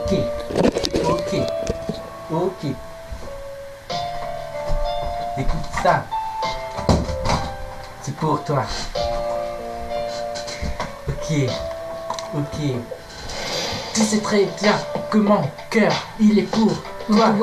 Ok, ok, ok. Écoute ça. C'est pour toi. Ok, ok. Tu sais très bien que mon cœur, il est pour toi.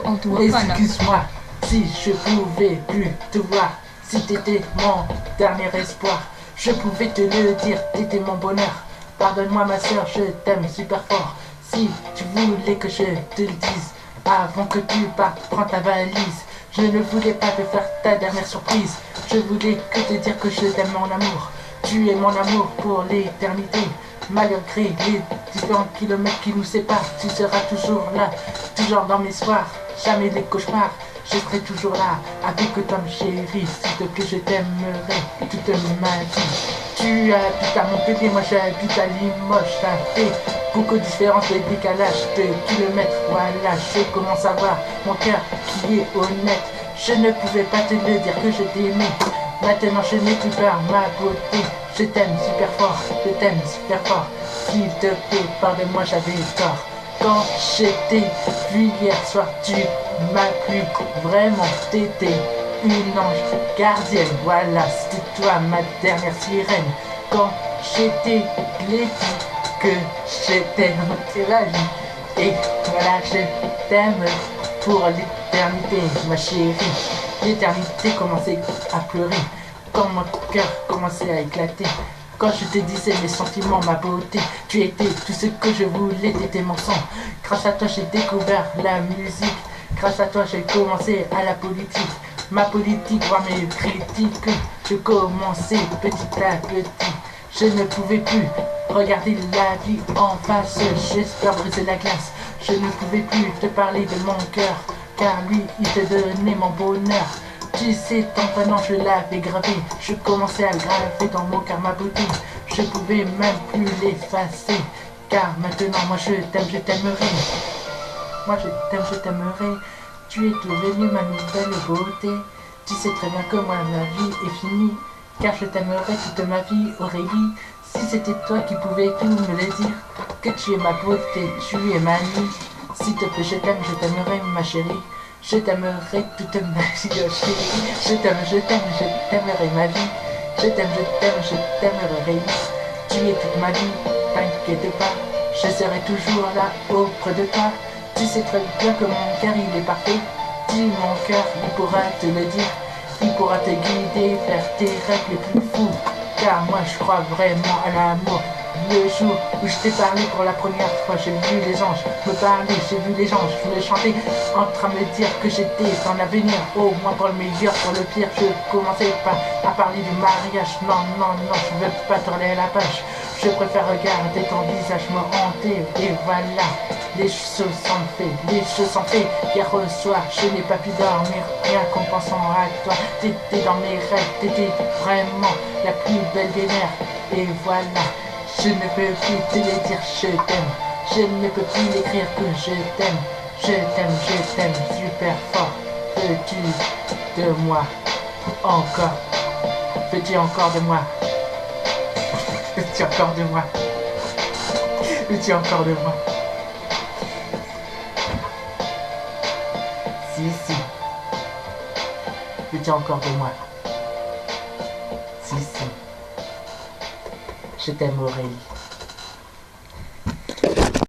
Excuse-moi si je pouvais plus te voir. Si t'étais mon dernier espoir, je pouvais te le dire, t'étais mon bonheur. Pardonne-moi ma soeur, je t'aime super fort. Si tu voulais que je te le dise, avant que tu partes, prends ta valise. Je ne voulais pas te faire ta dernière surprise. Je voulais que te dire que je t'aime mon amour. Tu es mon amour pour l'éternité. Malgré les différents kilomètres qui nous séparent, tu seras toujours là, toujours dans mes soirs, jamais les cauchemars. Je serai toujours là, avec toi ma chérie. S'il te plaît, je t'aimerai toute ma vie. Tu habites à Montpellier, moi j'habite à Limoges. Ça fait beaucoup de différence, de décalage de kilomètres. Voilà, je commence à voir mon cœur qui est honnête. Je ne pouvais pas te le dire que je t'aimais. Maintenant je n'ai plus peur, ma beauté. Je t'aime super fort, je t'aime super fort. S'il te plaît, pardonne-moi, j'avais tort. Quand je t'ai vu hier soir, tu m'as plu vraiment. T'étais une ange gardienne, voilà, c'était toi ma dernière sirène. Quand j'étais dit que je t'aime, c'est la vie. Et voilà, je t'aime pour l'éternité, ma chérie. L'éternité commençait à pleurer, quand mon cœur commençait à éclater. Quand je te disais mes sentiments, ma beauté, tu étais tout ce que je voulais, t'étais mon sang. Grâce à toi j'ai découvert la musique, grâce à toi j'ai commencé à la politique. Ma politique, voir mes critiques, je commençais petit à petit. Je ne pouvais plus regarder la vie en face, j'espère briser la glace. Je ne pouvais plus te parler de mon cœur, car lui il te donnait mon bonheur. Tu sais, ton prénom je l'avais gravé, je commençais à le graver dans mon cœur, ma beauté. Je pouvais même plus l'effacer, car maintenant moi je t'aimerai. Moi je t'aimerai. Tu es devenue ma nouvelle beauté. Tu sais très bien que moi ma vie est finie, car je t'aimerai toute ma vie, Aurélie. Si c'était toi qui pouvais tout me le dire, que tu es ma beauté, tu es ma vie. S'il te plaît, je t'aimerai ma chérie. Je t'aimerai toute ma vie, oh chérie. Je t'aimerai ma vie. Je t'aimerai. Tu es toute ma vie, t'inquiète pas. Je serai toujours là auprès de toi. Tu sais très bien que mon cœur il est parfait. Dis mon cœur, il pourra te le dire. Il pourra te guider vers tes rêves les plus fous. Car moi je crois vraiment à l'amour. Le jour où je t'ai parlé pour la première fois, j'ai vu les anges me parler, j'ai vu les anges me chanter, en train de me dire que j'étais en avenir, au moins pour le meilleur, pour le pire. Je commençais pas à parler du mariage, non, je veux pas tourner la page. Je préfère regarder ton visage me hanter, et voilà, les choses sont faites, Hier au soir, je n'ai pas pu dormir, rien qu'en pensant à toi. T'étais dans mes rêves, t'étais vraiment la plus belle des mères, et voilà. Je ne peux plus te le dire, je t'aime. Je ne peux plus l'écrire que je t'aime. Je t'aime super fort. Veux-tu de moi encore? Veux-tu encore de moi? Veux-tu encore de moi? Veux-tu encore de moi? Si. Veux-tu encore de moi? Si. Je t'aime, Aurélie.